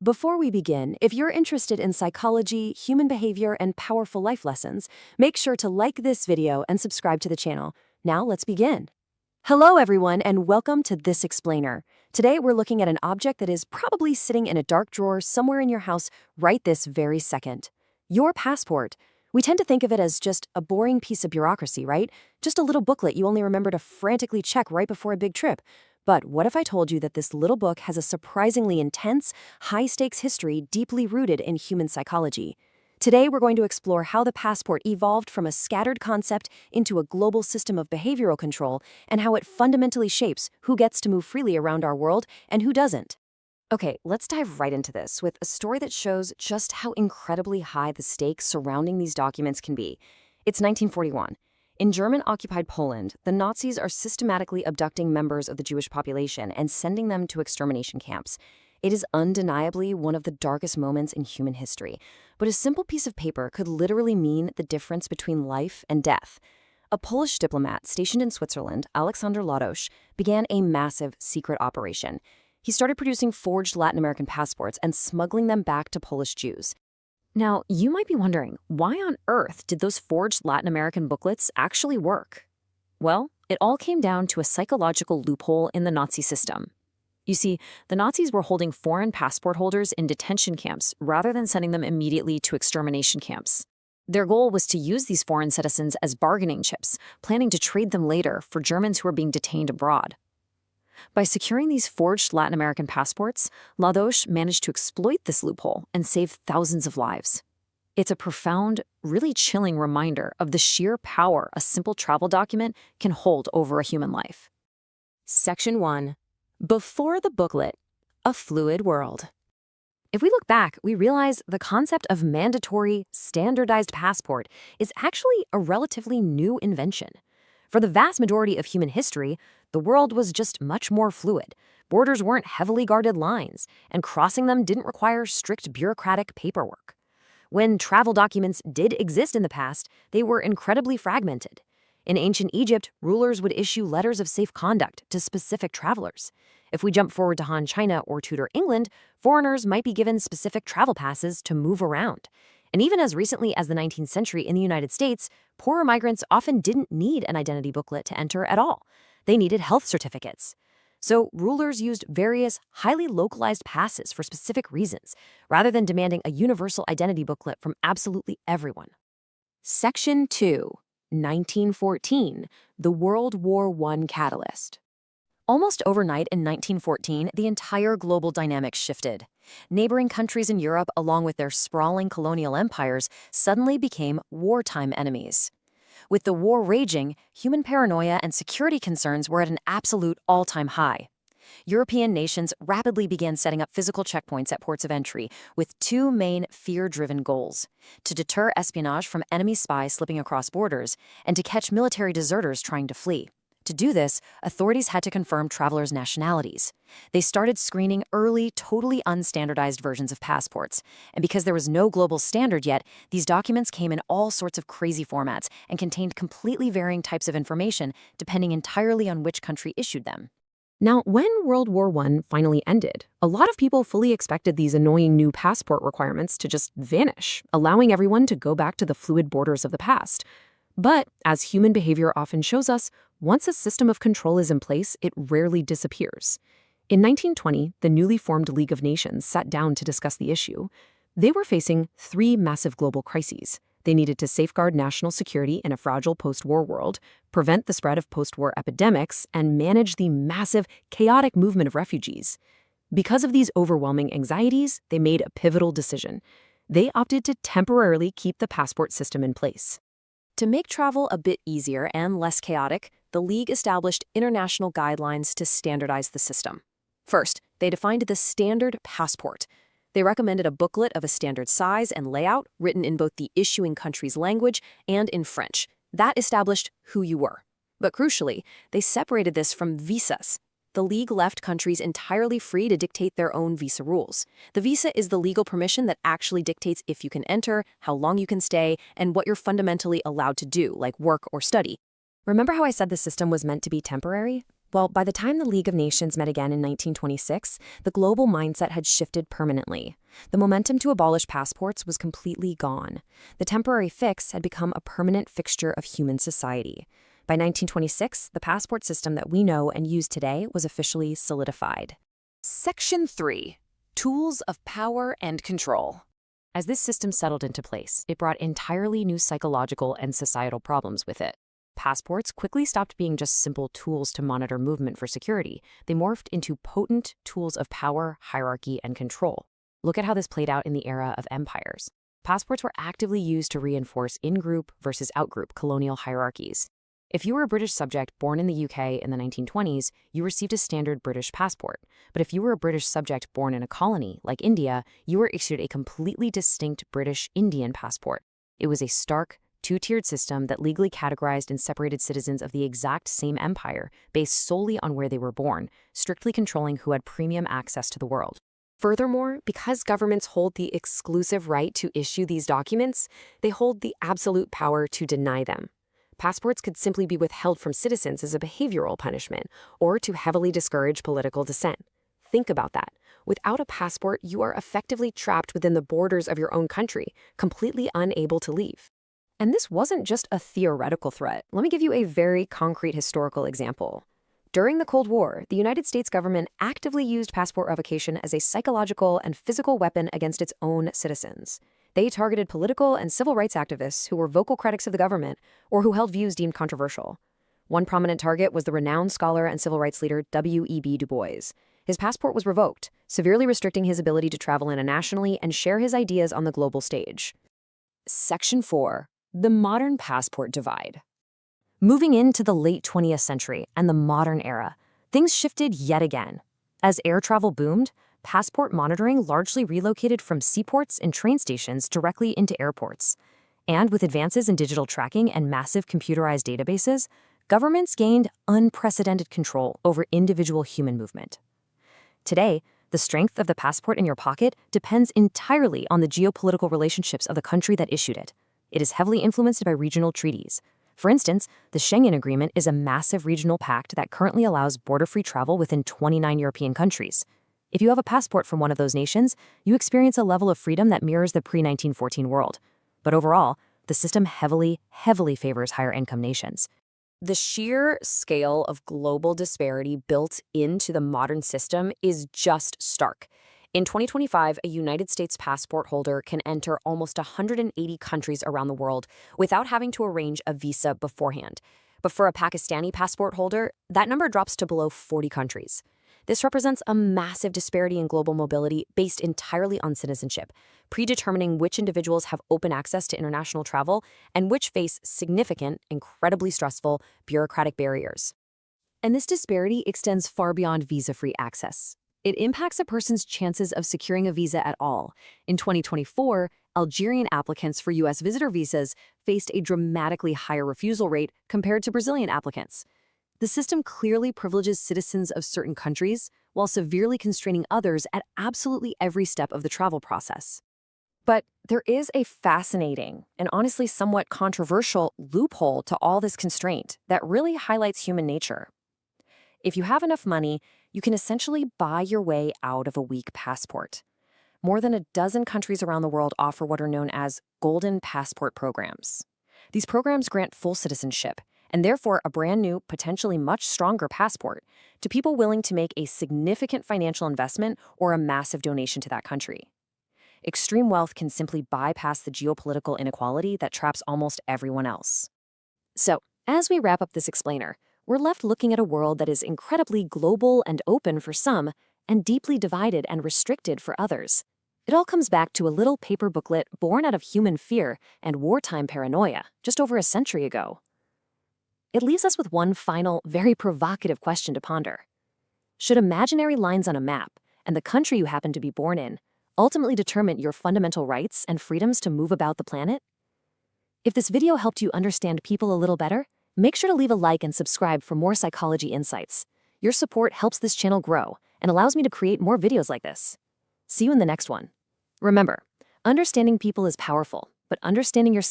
Before we begin, if you're interested in psychology, human behavior, and powerful life lessons, make sure to like this video and subscribe to the channel. Now let's begin. Hello everyone and welcome to This Explainer. Today we're looking at an object that is probably sitting in a dark drawer somewhere in your house right this very second. Your passport. We tend to think of it as just a boring piece of bureaucracy, right? Just a little booklet you only remember to frantically check right before a big trip. But what if I told you that this little book has a surprisingly intense, high-stakes history deeply rooted in human psychology? Today, we're going to explore how the passport evolved from a scattered concept into a global system of behavioral control and how it fundamentally shapes who gets to move freely around our world and who doesn't. Okay, let's dive right into this with a story that shows just how incredibly high the stakes surrounding these documents can be. It's 1941. In German-occupied Poland, the Nazis are systematically abducting members of the Jewish population and sending them to extermination camps. It is undeniably one of the darkest moments in human history, but a simple piece of paper could literally mean the difference between life and death. A Polish diplomat stationed in Switzerland, Aleksander Ładoś, began a massive secret operation. He started producing forged Latin American passports and smuggling them back to Polish Jews. Now, you might be wondering, why on earth did those forged Latin American booklets actually work? Well, it all came down to a psychological loophole in the Nazi system. You see, the Nazis were holding foreign passport holders in detention camps rather than sending them immediately to extermination camps. Their goal was to use these foreign citizens as bargaining chips, planning to trade them later for Germans who were being detained abroad. By securing these forged Latin American passports, Ładoś managed to exploit this loophole and save thousands of lives. It's a profound, really chilling reminder of the sheer power a simple travel document can hold over a human life. Section 1. Before the booklet, a fluid world. If we look back, we realize the concept of mandatory, standardized passport is actually a relatively new invention. For the vast majority of human history, the world was just much more fluid. Borders weren't heavily guarded lines, and crossing them didn't require strict bureaucratic paperwork. When travel documents did exist in the past, they were incredibly fragmented. In ancient Egypt, rulers would issue letters of safe conduct to specific travelers. If we jump forward to Han China or Tudor England, foreigners might be given specific travel passes to move around. And even as recently as the 19th century in the United States, poorer migrants often didn't need an identity booklet to enter at all. They needed health certificates. So rulers used various highly localized passes for specific reasons, rather than demanding a universal identity booklet from absolutely everyone. Section 2. 1914. The World War I Catalyst. Almost overnight in 1914, the entire global dynamic shifted. Neighboring countries in Europe, along with their sprawling colonial empires, suddenly became wartime enemies. With the war raging, human paranoia and security concerns were at an absolute all-time high. European nations rapidly began setting up physical checkpoints at ports of entry with two main fear-driven goals: to deter espionage from enemy spies slipping across borders and to catch military deserters trying to flee. To do this, authorities had to confirm travelers' nationalities. They started screening early, totally unstandardized versions of passports. And because there was no global standard yet, these documents came in all sorts of crazy formats and contained completely varying types of information depending entirely on which country issued them. Now, when World War I finally ended, a lot of people fully expected these annoying new passport requirements to just vanish, allowing everyone to go back to the fluid borders of the past. But, as human behavior often shows us, once a system of control is in place, it rarely disappears. In 1920, the newly formed League of Nations sat down to discuss the issue. They were facing three massive global crises. They needed to safeguard national security in a fragile post-war world, prevent the spread of post-war epidemics, and manage the massive, chaotic movement of refugees. Because of these overwhelming anxieties, they made a pivotal decision. They opted to temporarily keep the passport system in place. To make travel a bit easier and less chaotic, the League established international guidelines to standardize the system. First, they defined the standard passport. They recommended a booklet of a standard size and layout written in both the issuing country's language and in French. That established who you were. But crucially, they separated this from visas. The League left countries entirely free to dictate their own visa rules. The visa is the legal permission that actually dictates if you can enter, how long you can stay, and what you're fundamentally allowed to do, like work or study. Remember how I said the system was meant to be temporary? Well, by the time the League of Nations met again in 1926, the global mindset had shifted permanently. The momentum to abolish passports was completely gone. The temporary fix had become a permanent fixture of human society. By 1926, the passport system that we know and use today was officially solidified. Section 3. Tools of Power and Control. As this system settled into place, it brought entirely new psychological and societal problems with it. Passports quickly stopped being just simple tools to monitor movement for security. They morphed into potent tools of power, hierarchy, and control. Look at how this played out in the era of empires. Passports were actively used to reinforce in-group versus out-group colonial hierarchies. If you were a British subject born in the UK in the 1920s, you received a standard British passport. But if you were a British subject born in a colony, like India, you were issued a completely distinct British Indian passport. It was a stark, two-tiered system that legally categorized and separated citizens of the exact same empire based solely on where they were born, strictly controlling who had premium access to the world. Furthermore, because governments hold the exclusive right to issue these documents, they hold the absolute power to deny them. Passports could simply be withheld from citizens as a behavioral punishment or to heavily discourage political dissent. Think about that. Without a passport, you are effectively trapped within the borders of your own country, completely unable to leave. And this wasn't just a theoretical threat. Let me give you a very concrete historical example. During the Cold War, the United States government actively used passport revocation as a psychological and physical weapon against its own citizens. They targeted political and civil rights activists who were vocal critics of the government or who held views deemed controversial. One prominent target was the renowned scholar and civil rights leader W.E.B. Du Bois. His passport was revoked, severely restricting his ability to travel internationally and share his ideas on the global stage. Section 4. The modern passport divide. Moving into the late 20th century and the modern era, things shifted yet again. As air travel boomed, passport monitoring largely relocated from seaports and train stations directly into airports. And with advances in digital tracking and massive computerized databases, governments gained unprecedented control over individual human movement. Today, the strength of the passport in your pocket depends entirely on the geopolitical relationships of the country that issued it. It is heavily influenced by regional treaties. For instance, the Schengen Agreement is a massive regional pact that currently allows border-free travel within 29 European countries. If you have a passport from one of those nations, you experience a level of freedom that mirrors the pre-1914 world. But overall, the system heavily favors higher-income nations. The sheer scale of global disparity built into the modern system is just stark. In 2025, a United States passport holder can enter almost 180 countries around the world without having to arrange a visa beforehand. But for a Pakistani passport holder, that number drops to below 40 countries. This represents a massive disparity in global mobility based entirely on citizenship, predetermining which individuals have open access to international travel and which face significant, incredibly stressful, bureaucratic barriers. And this disparity extends far beyond visa-free access. It impacts a person's chances of securing a visa at all. In 2024, Algerian applicants for U.S. visitor visas faced a dramatically higher refusal rate compared to Brazilian applicants. The system clearly privileges citizens of certain countries while severely constraining others at absolutely every step of the travel process. But there is a fascinating and honestly somewhat controversial loophole to all this constraint that really highlights human nature. If you have enough money, you can essentially buy your way out of a weak passport. More than a dozen countries around the world offer what are known as golden passport programs. These programs grant full citizenship, and therefore a brand new, potentially much stronger passport, to people willing to make a significant financial investment or a massive donation to that country. Extreme wealth can simply bypass the geopolitical inequality that traps almost everyone else. So, as we wrap up this explainer, we're left looking at a world that is incredibly global and open for some, and deeply divided and restricted for others. It all comes back to a little paper booklet born out of human fear and wartime paranoia just over a century ago. It leaves us with one final, very provocative question to ponder. Should imaginary lines on a map and the country you happen to be born in ultimately determine your fundamental rights and freedoms to move about the planet? If this video helped you understand people a little better, make sure to leave a like and subscribe for more psychology insights. Your support helps this channel grow and allows me to create more videos like this. See you in the next one. Remember, understanding people is powerful, but understanding yourself